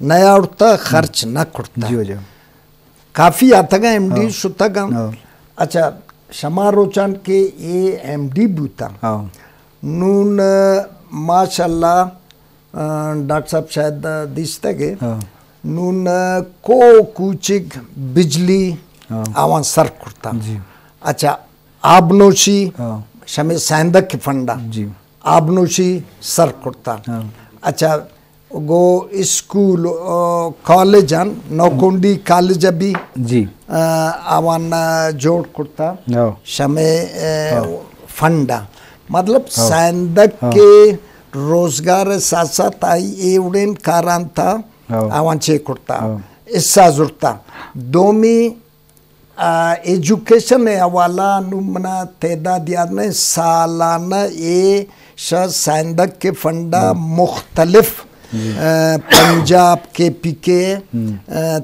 नया उठता खर्च न खुटता जी वजह काफ़ी आता गा MD शुता गा अच्छा शमा रोचान के ये MD बूता नून माशाल्लाह डॉक्टर साहब शायद दिसता के नून को कुचिक बिजली आवां सर खुटता अच्छा आबनोशी शमे सैंदक के फंडा आबनोशी सर खुटता अच्छा गो स्कूल कॉलेज नौकुंडी कॉलेज भी जी आवान जोड़ कुर्ता शमे फंडा मतलब सैंदक के रोजगार साथ साथ आई एवडेन कारान था आवान चे कुर्ता इससा जुड़ता दोमी एजुकेशन है अवाला नुमना तेदाद याद में सालाना ये सैंदक के फंडा मुख्तलिफ पंजाब के पीके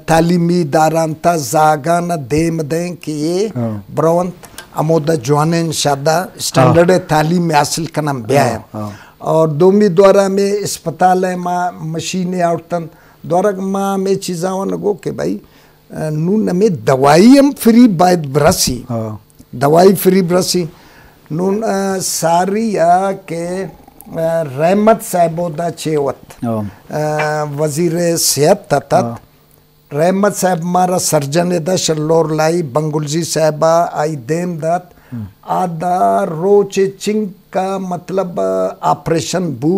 तालीमी दारांता जागान देम दें कि ये ब्रवंत अमोदा जवान शादा स्टैंडर्ड तालीम हासिल करना ब्याह और दोमी द्वारा में अस्पताल है माँ मशीनें आउटन द्वारा माँ में चीज़ावन गो के भाई नून में दवाई हम फ्री बाइट ब्रसी दवाई फ्री ब्रसी नून सारी या के रहमत साहबोदा चेवत वजीर सेहत तत रहमत साहब मारा सर्जन दा शल्लोर लाई बंगुलजी साहबा आई देम दत आदा रोचे चिंग का मतलब ऑपरेशन बू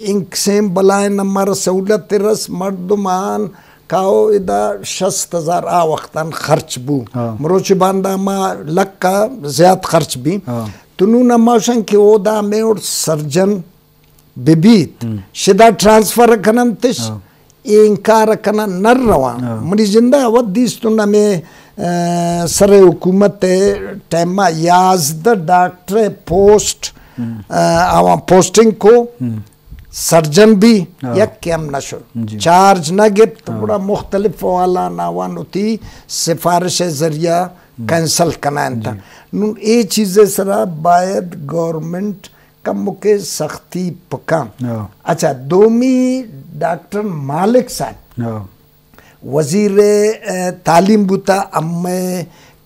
इंक सेम बलाए नमर सहूलत तिरस मर्दमान काओ इदा 60,000 आ वक्तन खर्च बू मरोच बांदा मा लक का ज्यादा खर्च भी तुनु नमाशन के ओदा में और सर्जन बिबीत शिदा ट्रांसफर कनन तिश इंकार कना नर रवा मरी जिंदा अवध दिस तुना में सरे हुकूमत टाइमा याज द डॉक्टर पोस्ट आवा पोस्टिंग को सर्जन भी यक कैम नशो चार्ज न गिप तो बड़ा मुख्तलिफ वाला नावान होती सिफारिश जरिया कैंसल कनान था नून ये चीज़ें सरा बायद गवर्नमेंट का मुके सख्ती पका अच्छा दोमी डॉक्टर मालिक साहब वजीर तालीम बुता अम्मे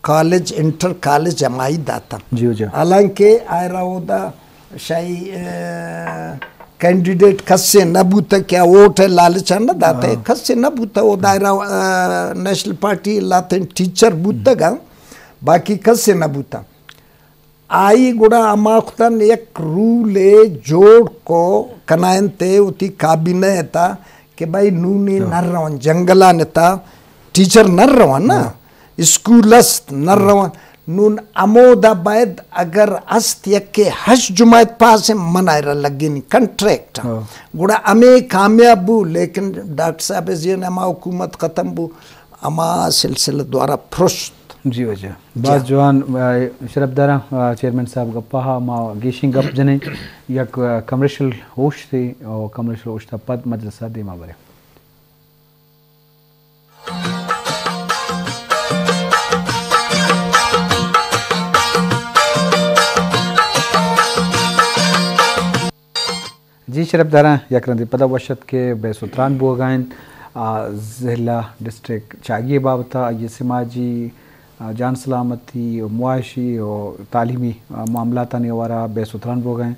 कॉलेज इंटर कॉलेज जमाई दाता हालांकि आयरा होता शाही कैंडिडेट खस्से न बूता क्या वोट है लालचा न दाते खस्से न बूता वो दायरा नेशनल पार्टी लाते टीचर बूता गा बाकी खस्से न बूता आई गुड़ा अमाख्तन एक रूले जोड़ को कनायन ते उती काबिने था कि भाई नूनी नर रवन जंगला नेता टीचर नर रवन ना स्कूलस्त नर रवन नून अमोदा बैद अगर अस्त यके हज जुमायत पास मनायरा लगिन कंट्रैक्ट गुड़ा अमे कामयाब बू लेकिन डॉक्टर साहब जी ने अमा हुकूमत खत्म बू अमा सिलसिला द्वारा फरुश्त जी वजह बात जवान शरफदारा चेयरमैन साहब गप्पा हा मा गेशिंग गप जने यक कमर्शियल होश थे और कमर्शियल होश था पद मजलसा दे मा बरे जी शरफदारा यकरंदी पदा वशत के बेसुतरान बोगाइन ज़िला डिस्ट्रिक्ट चाहिए बाबता ये समाजी जान सलामती और मुआशी और तालीमी मामला तने वारा बेसुतरान हो गए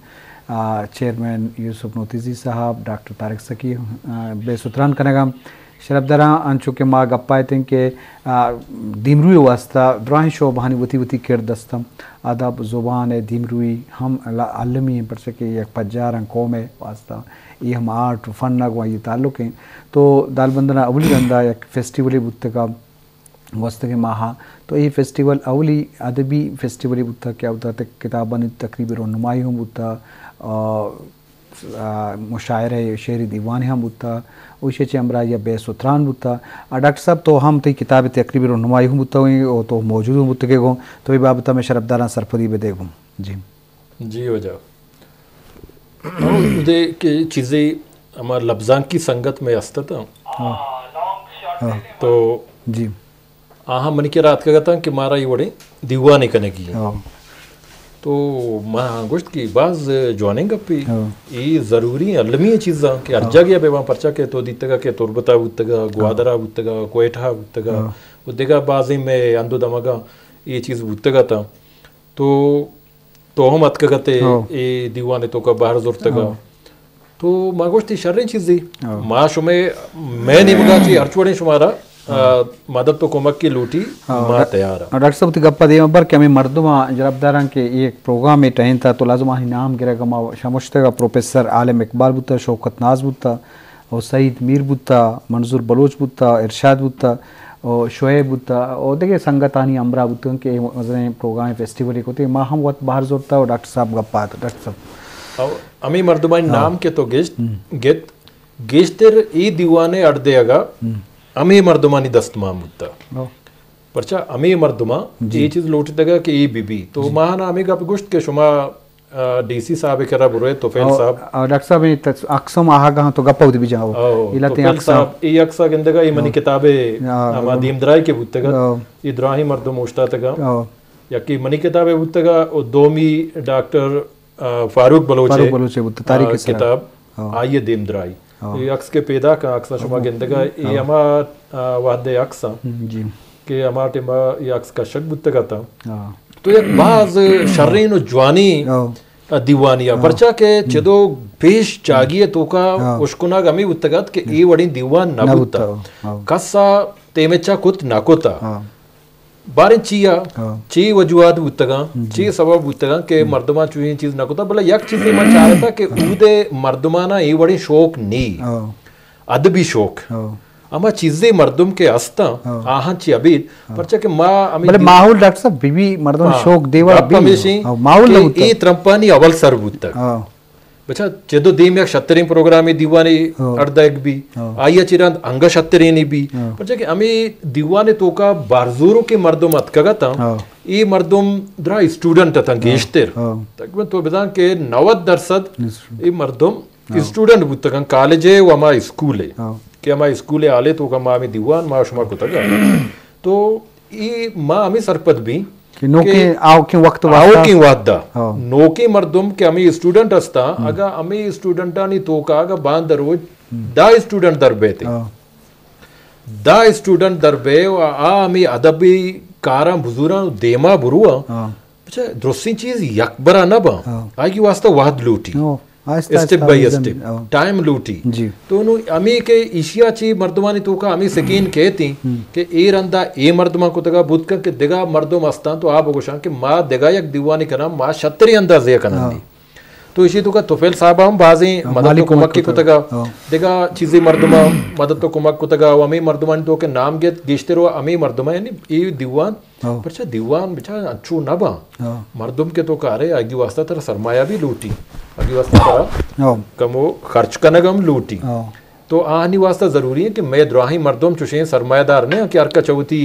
चेयरमैन यूसुफ नोतीजी साहब डॉक्टर तारिक सकी बेसुतरान कनेगा शरफदारा अंचु के माँ गप्पा थे कि दिमरुई वास्ता द्राही शो बहानी वती वती केर दस्तम आदाब ज़ुबान है दिमरुई हम आलमी पर सके एक पज्जार कौम है वास्ता ये हम आर्ट फन नगवा ये ताल्लुक़ हैं तो दालबंदना अवली रंदा एक फेस्टिवल बुत का वस्त के माहा तो ये फेस्टिवल अवली अदबी फेस्टिवल बुता क्या होता है किताबन तकरीबन और नुमाइयों बुता मुशायरे शेरी दीवान हम बुता उसे चमरा या बेसुतरान बुता डॉक्टर साहब तो हम तो किताब तकरीबन और नुमाइयों बुता हुई और तो मौजूद हूँ बुत के गो तो ये बाबत मैं शरफदारा सरफदी में देखूँ जी जी हो जाओ उदे की चीज़ें हमारे लफ्ज़ान की संगत में अस्तित तो जी हाँ मन के रात का था कि मारा ये बड़े दीवाने करने की तो मां गोश्त की बाज जॉइनिंग अप ये जरूरी अलमी चीज़ा कि अर्जा गया बे वहाँ परचा के तो दीतगा के तुरबता बुतगा ग्वादरा बुतगा कोयठा बुतगा उदेगा बाजी में अंदो दमगा ये चीज़ बुतगा था तो हम अतकगते ये दीवाने तो का बाहर जोरतगा तो मां गोश्त शर्री चीज़ी मां शुमे मैं निमगा ची अर्चवड़े शुमारा मदद तो कोमक की लूटी मां तैयार है डॉक्टर साहब गप्पा दे बर के हमें मर्दमा जरबदारान के ये प्रोग्राम में टहन था तो लाजमा ही नाम गिरा मा शमुश्तगा प्रोफेसर आलम इकबाल बुत्ता शौकत नाज बुत्ता और सईद मीर बुत्ता मंजूर बलोच बुत्ता इरशाद बुत्ता और शोएब बुत्ता और देखिए संगतानी अमरा बुत्ता के मज़े प्रोग्राम फेस्टिवल एक होते माँ हम वक्त बाहर जोड़ता और डॉक्टर साहब गप्पा था डॉक्टर साहब अमी मर्दमानी नाम के तो गेस्ट गेस्टर ई दीवाने अड़देगा अमी मर्दमानी दस्तमा मुद्दा परचा अमी मर्दमा ये चीज लोटतेगा कि ये बीबी तो महाना अमी का गुश्त के शुमा डीसी साहब करा बुरे तो फेल साहब डॉक्टर साहब ने अक्सम आहा तो गप्पा उदी भी जाओ इलाते अक्सम ये अक्सा गंदगा ये मनी किताबे अमा दीमदराई के बुत्तेगा इद्राही मर्दम उस्तातगा या कि मनी किताबे बुत्तेगा और दोमी डॉक्टर फारूक बलोचे बुत्ता तारीख किताब आइए दीमदराई ये अक्स के पैदा का अक्सा शुमा गंदगा ये अमा वादे अक्सा जी के अमा टिमा ये अक्स का शक बुत्तेगा था तो एक बाज शर्रीन जवानी दीवानिया परचा के चदो पेश जागिए तो का उश्कुना गमी बुत्तेगा के ये वड़ी दीवान ना बुत्ता कसा तेमेचा कुत नाकोता बारे ची वजुआत बुत्तगा ची सबब बुत्तगा के मर्दमा चुई चीज नकोता भला यक चीज मन चाह रहा था कि उदे मर्दमाना ये बड़ी शौक नी अदबी शौक अमा चीजें मर्दम के अस्ता आहा ची अबीर परचा के मां अमी भले माहौल डॉक्टर साहब बीबी मर्दम शौक देवा माहौल ये त्रंपानी अवल सर बुत्तगा बच्चा चेदो दीम एक शतरिंग प्रोग्राम दीवाने अर्धक भी आइया चिरांत अंग शतरिनी भी बच्चा कि अमी दीवाने तो का बारजूरों के मर्दों मत कगा था ये मर्दों द्रा स्टूडेंट था गेस्टर तकरीबन तो बता के 90% ये मर्दों स्टूडेंट बुतकन कॉलेज है व हमारा स्कूल है कि हमारा स्कूल है आले तो का माँ में दीवान माँ शुमा को तगा तो ये माँ हमें सरपत भी कि नोके आओ के वक्त वादा नोके मर्दम के अमी स्टूडेंट अस्ता अगा अमी स्टूडेंटानी तो का अगा बांध रोज दा स्टूडेंट दरबे थे दा स्टूडेंट दरबे आ अमी अदबी कारा बुजुरा देमा बुरुआ अच्छा द्रोसी चीज यकबरा न बा आगी वास्ता वाद लूटी स्टेप बाय स्टेप टाइम लूटी तो अमी के एशिया ची मर्दमानी तो का अमी सकीन कहती कि ए रंदा ए मर्दमा को तगा बुद्ध के देगा मर्दम अस्तान तो आप गोशां के माँ देगा एक दीवानी का नाम माँ शतरी अंदाजे का तो इसी तो का तोफेल साहब हम बाजी मदद तो कुमक की कुतगा देगा चीजें मर्दमा मदद तो कुमक कुतगा अमी मर्दमानी तो के नाम के गिश्ते रो अमी मर्दमा यानी ये दीवान परचा दीवान बिचा अच्छू न बा मर्दम के तो कारे आगे वास्ता तेरा सरमाया भी लूटी आगे वास्ता तेरा कमो खर्च कनगम लूटी तो आनी वास्ता जरूरी है कि मैं द्राही मर्दम चुशे सरमायादार ने कि अर्का चौथी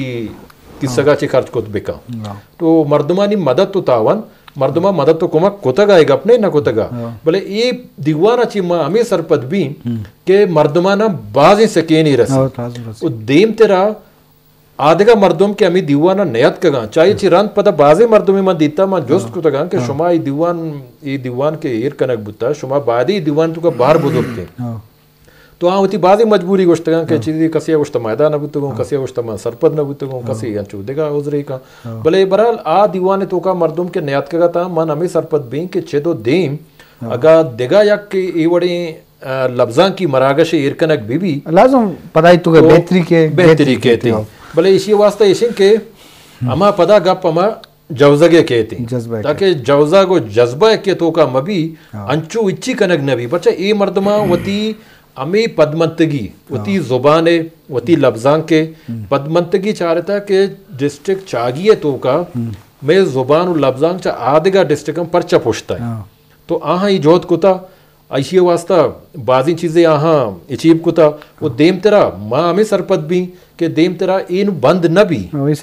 किसगा चे खर्च को बेका तो मर्दमानी मदद तो तावन मर्दमा मदद तो कुमक कोतगा एक अपने न कोतगा बोले ये दीवाना ची माँ हमें सरपत भी के मर्दमा ना बाजी सके नहीं रस देम तेरा आधेगा मर्दम के अमी दीवाना नयत कगा चाहे चिरांत पता बाजे मर्दमी मन दीता मां जोस्त को तगा के शुमा ये दीवान के ईर कनक बुता शुमा बादी दीवान तो का बाहर बुजुर्ग तो हाँ होती बाजी मजबूरी गोश्तगा के चीज़ कसिया गोश्त मैदान नबुतगो कसिया गोश्त मान सरपद नबुतगो कसी अंचू देगा उजरे का भले बहरहाल आ दीवाने तो का मर्दम के नयात कगा था मन हमें सरपद भी के छेदो देम अगा देगा या के ये बड़े लफ्जा की मरागश इरकनक बीबी लाजम पदाई तो बेहतरी कहते भले इसी वास्ते इसी के अमा पदा गप अमा जवजगे कहते ताकि जवजा को जज्बा के तो का मबी अंचू इच्छी कनक नबी बच्चा ये मर्दमा वती अमी पदमंतगी वती जुबाने वती लफ्जां के पदमंतगी चाह रहा था कि डिस्ट्रिक्ट चाहिए तो का मैं जुबान और लफ्जां चा आधेगा डिस्ट्रिक्ट में परचा पुछता है तो आहा ही जोत कुता ऐसी वास्ता बाजी चीजें आहा अचीब कुता वो देम तेरा माँ हमें सरपत भी के देम तेरा इन बंद न भी ये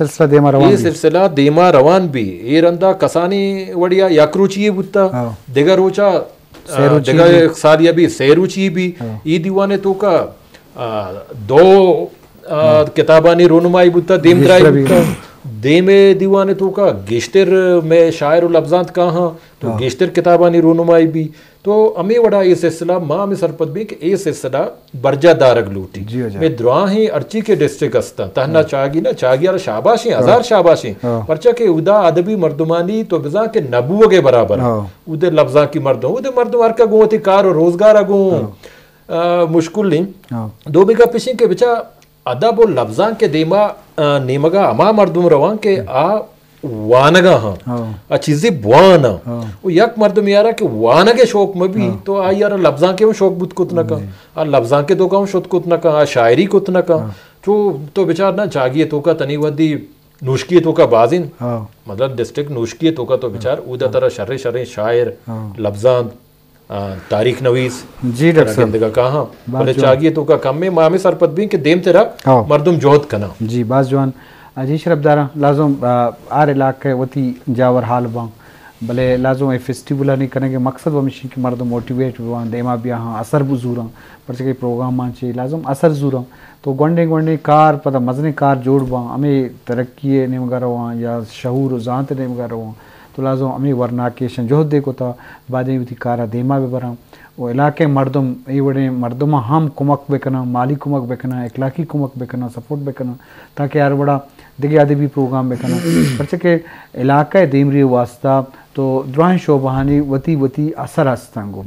सिलसिला देमा रवान भी ये रंदा कसानी वड़िया याकरूची बुत्ता देगा रोचा देगा सारिया भी सैरुची भी ये दीवाने तो का दो किताबानी रोनुमाई बुत्ता देमद्राई बुत्ता दे में दीवाने तो का गेश्तर में शायर व लफ्जात कहाँ तो गेश्तर किताबानी रोनुमाई भी तो अमे वड़ा ये सिलसिला माँ में सरपत भी कि ये सिलसिला बर्जा दारग लूटी मैं द्वाही अर्ची के डिस्ट्रिक्ट अस्ता तहना चागी ना चागी यार शाबाशी हजार शाबाशी परचा के उदा अदबी मर्दमानी तो बिजा के नबुओ के बराबर उदे लफ्जा की मर्दों उदे मर्दों हर का गो थी कार और रोजगार अगो मुश्किल नहीं दो बिगा पिछे के बिचा अदब और लफ्जा के देमा नेमगा अमा मर्दुम रवा के आ वानगा हाँ चीजें बुआना वो यक मर्दुम यारा के वाना के शौक में भी तो आ यार लफ्जा के शौक बुत कुत न का आ लफ्जा के तो का शुद्ध कुत न का आ शायरी कुत न का तो बेचार ना जागिए तो का तनी वदी नुश्की तो का बाजिन मतलब डिस्ट्रिक्ट नुश्की तो का तो बेचार उदा तरह शर्रे शर्रे शायर लफ्जा तारीख नवीस जी डॉक्टर कहाँ बोले चाहिए तो का कम में मामे सरपत भी के देम तेरा मर्दुम जोहद कना जी बाज जवान जी शरबदारा लाजम आर इलाके वती जावर हाल बां भले लाजम ए फेस्टिवल नहीं करने के मकसद वमिशी के मर्द मोटिवेट हुआ देमा भी हाँ असर बुजूरा पर के प्रोग्राम मांचे लाजम असर जूरा तो गोंडे कार पता मजने कार जोड़ बा हमें तरक्की ने मगर वहाँ या शहूर जात ने मगर वहाँ तो लाजम हमें वरना के संजोद देखो था बादे उती कारा देमा भी बरा वो इलाके मर्दम ये बड़े मर्दम हम कुमक बेकना माली कुमक बेकना इखलाकी कुमक बेकना सपोर्ट बेकना ताकि यार बड़ा देखिए आदि भी प्रोग्राम बेकना पर के इलाका देमरी वास्ता तो द्रान शोबहानी वती वती असर आस्तांगो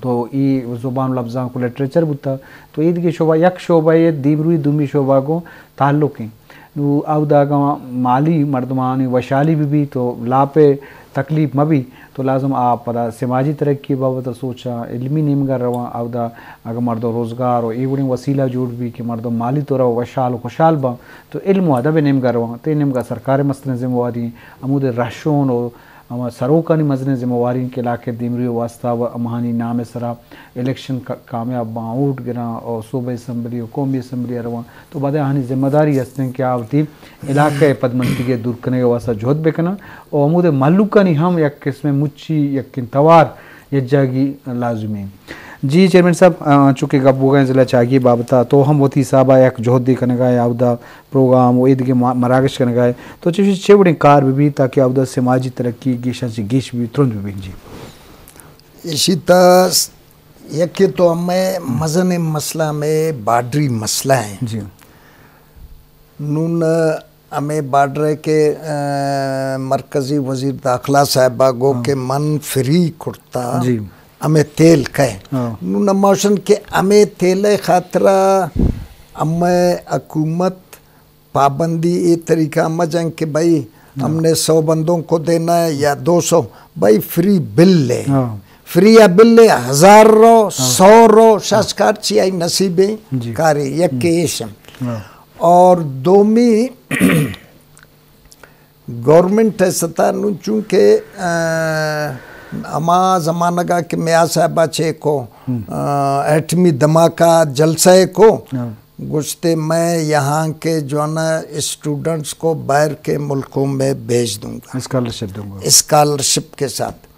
तो ये जुबान लफ्ज़ा को लिटरेचर बुता तो ईद की शोभा यक शोभा ये दीमरुई दुमी शोभा को ताल्लुक है नु आउदा का माली मर्दमानी वशाली भी तो लापे तकलीफ में भी तो लाजम आप पता समाजी तरक्की बाबत सोचा इल्मी निमगर रवा आउदा अगर मर्दो रोज़गार और एवड़ी वसीला जोड़ भी कि मर्दो माली तो रहो वशाल खुशहाल बा तो इल्म अदब निमगर रवा तो निमगर सरकार मसलन जिम्मेवारी अमूद राशोन और सरोकानी मजने जिम्मेवारी के इलाके दिमरी वास्ता व अमहानी नाम सरा इलेक्शन कामयाब बाउट गिरा और सूबे असम्बली और कौमी असम्बली रवा तो बाद हानी जिम्मेदारी हस्ते कि आवती इलाके पदमंती के दूर करने के वास्ता जोहद बेकना और अमूद मालूकानी हम एक किस्म मुच्ची यकिन तवार यज्जागी लाजमी जी चेयरमैन साहब चूँकि गप हो गए ज़िला चाहिए बाबता तो हम वती साहबा एक जोहदी करने गए आउदा प्रोग्राम वो ईद के मराकश करने गए तो छे बड़ी कार भी ताकि आउदा समाजी तरक्की गिशा से गिश भी तुरंत भी जी इसी तरह यके तो हमें मजन मसला में बार्डरी मसला है जी नून हमें बार्डर के मरकज़ी वज़ीर दाखिला साहबा गो के मन फ्री कुर्ता जी हमें तेल कहे नून मौशन के हमें तेल खातरा हमें हुकूमत पाबंदी ये तरीका मजंग के भाई हमने 100 बंदों को देना है या 200 भाई फ्री बिल ले फ्री या बिल ले 1000 रो 100 रो शासकार चियाई नसीबे कारी यकेशम और दोमी गवर्नमेंट सता नु चूँकि अमा ज़माना का कि मियाँ साहबा छे को एटमी धमाका जलसे को गुस्ते मैं यहाँ के जो ना स्टूडेंट्स को बाहर के मुल्कों में भेज दूंगा स्कॉलरशिप के साथ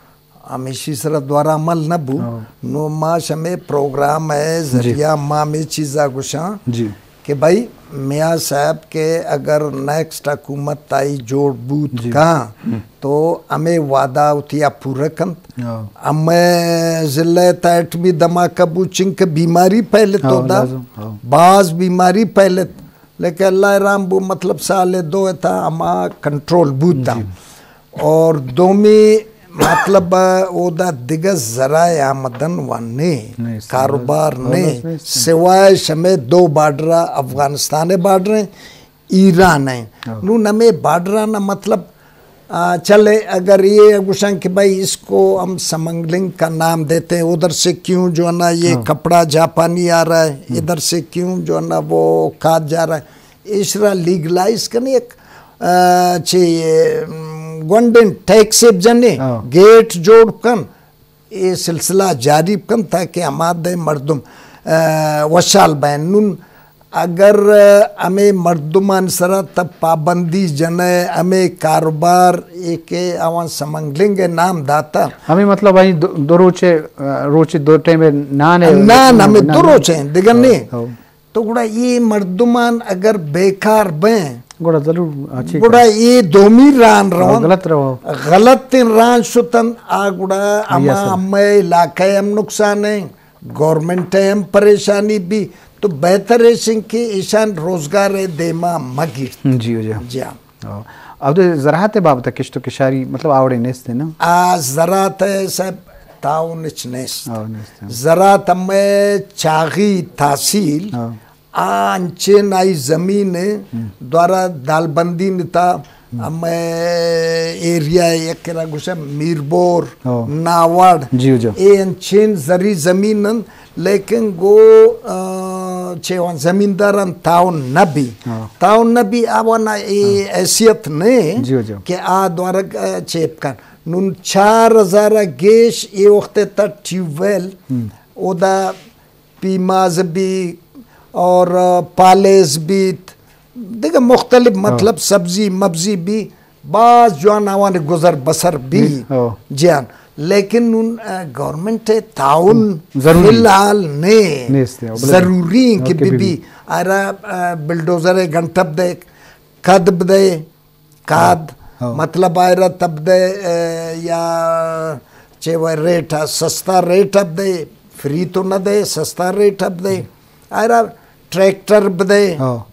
हम इसी तरह द्वारा अमल न बू नो माश में प्रोग्राम है जरिया माँ में चीज़ा गुशा जी कि भाई मियाँ साहब के अगर नेक्स्ट हुकूमत आई जोड़ बूथ का तो हमें वादा उतिया पूरा कन हमें जिले तैट भी धमाका बूचिंग के बीमारी पहले तो दा बाज बीमारी पहले लेकिन अल्लाह राम बू मतलब साले 2 था हमा कंट्रोल बूथ था और दोमी मतलब ओदा दिगस जराए आमदन वाने कारोबार ने सिवाय शमे 2 बार्डर अफगानिस्तान बार्डर ईरान है नू नमे बार्डर ना मतलब चले अगर ये गुशन कि भाई इसको हम समंगलिंग का नाम देते हैं उधर से क्यों जो ना ये कपड़ा जापानी आ रहा है इधर से क्यों जो ना वो खाद जा रहा है इसरा लीगलाइज करनी एक गोंडन टैक्स जने गेट जोड़ कन ये सिलसिला जारी कन ताकि हमारे मर्दुम वशाल बैन अगर हमें मर्दुमान सरा तब पाबंदी जने हमें कारोबार एक आवां समंगलिंग नाम दाता हमें मतलब भाई दो रोचे 2 टाइम ना हमें 2 रोचे दिगन नहीं तो गुड़ा ये मर्दुमान अगर बेकार बें गोड़ा जरूर अच्छी गुड़ा ये दोमी रान रहो गलत रहो गलत तीन रान सुतन आ गुड़ा अमा अम्मे इलाका हम नुकसान है गवर्नमेंट है हम परेशानी भी तो बेहतर है सिंह के ईशान रोजगार है देमा मगिर जी जी जी अब तो ज़राअत बाबत किश्तो किशारी मतलब आवड़े नेस्ते ना आ ज़राअत है सब ताउन इचनेस ज़राअत हमें चागी तहसील आंचे नाई ज़मीन द्वारा दालबंदी निता हमें एरिया एक करा गुस्सा मीरबोर नावड़ जी जी ए अंचेन जरी ज़मीन लेकिन गो चेवन ज़मींदारन ताउन नबी आवना ए हैसियत ने कि आ द्वारा चेप कर नुन 4000 गेश ये वक्त तक ट्यूबवेल ओदा पीमाज भी और पालेस भी देखा मुख्तलिफ मतलब सब्जी मब्जी भी बाज जवान आवान गुजर बसर भी जान लेकिन उन गवर्नमेंट ताउन फिलहाल ने जरूरी कि बीबी आरा बिल्डोजर घंटब दे कद दे काद मतलब आयरा तब दे या चेवा रेट सस्ता रेट अब दे फ्री तो न दे सस्ता रेट अब दे आयरा ट्रैक्टर बदे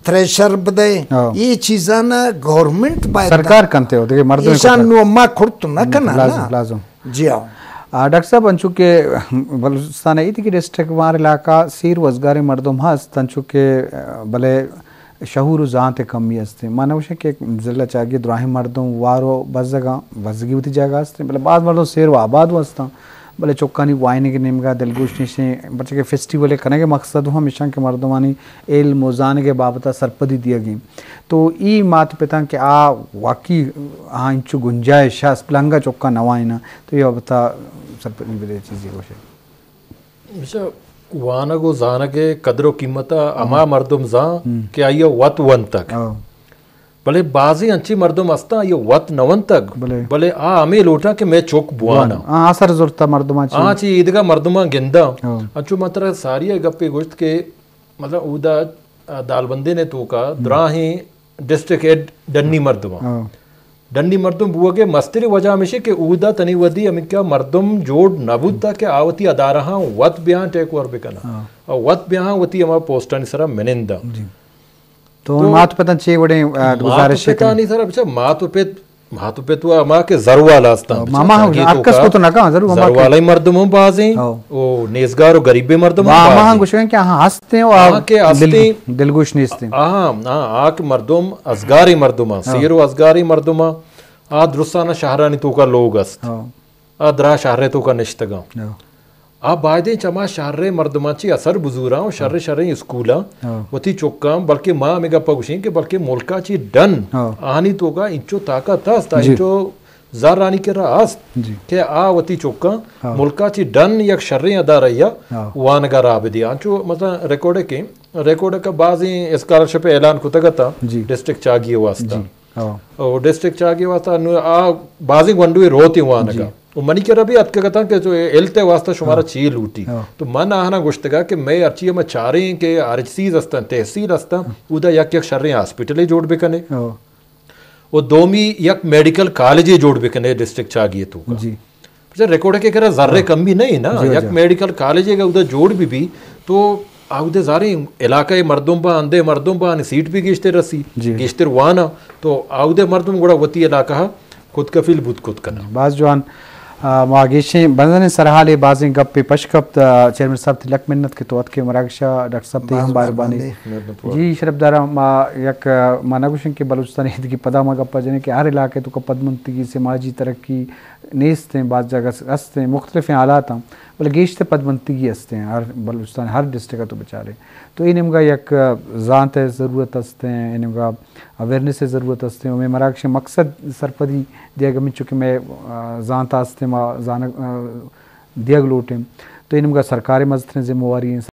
थ्रेशर बदे ये चीज़ां ना गवर्नमेंट बाय सरकार करते हो देखिए मर्दों ईशान नु अम्मा खुद तो न करना लाजम जी आओ डॉक्टर साहब अंचु के बलूचिस्तान है इतनी डिस्ट्रिक्ट वार इलाका सीर वजगारे मर्दों हस तंचु के भले शहूर जाते कमी हस्ते माना उसे के जिला चाहिए द्राही मर्दों वारो बस जगह बसगी होती जगह हस्ते भले बाद मर्दों शेर व आबाद हस्ता भले चौक्कानी वाइने के नेमगा दिलगोश निशे बच्चे के फेस्टिवल करने के मकसद हम मिशन के मर्दमानी एल मोजान के बाबता सरपदी दिया गई तो ई मात पिता के आ वाकई हाँ इंचु गुंजाइश है प्लंगा चौक्का नवाइना तो ये बता सरपदी बदे चीज़ें कोशे वाना गो जाना के कदरो कीमत अमा मर्दम जा के आइयो वत वन तक भले बाजी अच्छी मर्दम अस्ता ये वत नवन तक भले आ हमें लोटा के मैं चौक बुआना आसर जरूरत मर्दमा हाँ ची ईदगा मर्दमा गिंदा अच्छु मतलब सारी गप्पे गोश्त के मतलब उदा दालबंदी ने तो का द्राही डिस्ट्रिक्ट हेड डन्नी मर्दम बुआ के मस्तिर वजह में के उदा तनी वदी अमित क्या मर्दम जोड़ नबुद्दा के आवती अदारहा वत ब्याह टेक वर बिकना और वत ब्याह वती हमारा पोस्टन सरा मेनिंदा तो मात पता चे बड़े गुजारिश पता नहीं सर अच्छा मात पे तो अमा के जरवा लास्ता मामा आकस को तो ना का जरूर मामा जरवाला ही मर्दम बाजे ओ नेजगार और गरीबे मर्दम मामा कुछ हैं क्या हंसते हैं और के हंसते दिलगोश नेस्ते हां आ के मर्दम असगारी मर्दमा सीरो असगारी मर्दमा आ दुरुस्ताना शहरानी तो का लोग अस्त आ दरा शहरे तो का निश्तगा आ बायदे चमा शहरे मर्दमाची असर बुजुरा शर्रे शर्रे स्कूला वती चोक्का बल्कि मां मेगा पगुशी के बल्कि मुल्काची डन आनी तो का इंचो ताकत था इंचो जार रानी के रास के आ वती चोक्का मुल्काची डन यक शर्रे अदा रहिया वानगा राबदी आंचो मतलब रिकॉर्ड का बाजी स्कॉलरशिप ऐलान कुतगता डिस्ट्रिक्ट चागी वास्ता और डिस्ट्रिक्ट चागी वास्ता आ बाजी वंडू रोती वानगा वो मनी के रबी अतके कथा के जो एलते वास्ता शुमारा ची लूटी तो मन आहना गुश्तगा कि मैं अर्ची में चारे के आरचीज अस्ता तहसील अस्ता उदा यक शर्रे हॉस्पिटल जोड़ बेकने वो दोमी यक मेडिकल कॉलेज जोड़ बेकने डिस्ट्रिक्ट चागिए तो जी रिकॉर्ड के करा जर्रे कम भी नहीं ना यक मेडिकल कॉलेज का उदा जोड़ भी तो आउदे जारे इलाका मर्दुम बा अंदे मर्दुम बा सीट भी गिश्ते रसी गिश्ते वाना तो आउदे मर्दुम गुड़ा वती इलाका खुद कफिल बुत खुद करना बाज जवान मागेशे बंदने सरहाले बाजे गप्पे पशकप चेयरमैन साहब तिलक मिन्नत के तोत के मरागशा डॉक्टर साहब ते हम बार बानी जी शरफदारा मा यक मानागुशन के बलूचिस्तान हिंद की पदा मा गप्पा जने के हर इलाके तो पदमंतगी समाजी तरक्की नेस्ते बात जगह हस्ते मुख्तलिफ हालात हैं बोले गेश्ते पदमंतगी हस्ते हैं हर बलूचिस्तान हर डिस्ट्रिक्ट तो बेचारे तो इनका यक जानत ज़रूरत हस्ते हैं इनका अवेयरनेस ज़रूरत हस्ते हैं मैं मरागश मकसद सरपदी दिया गमित चुके मैं जानता हस्ते मा जान दिया लोटे तो इनका सरकारी मजद जिम्मेवारी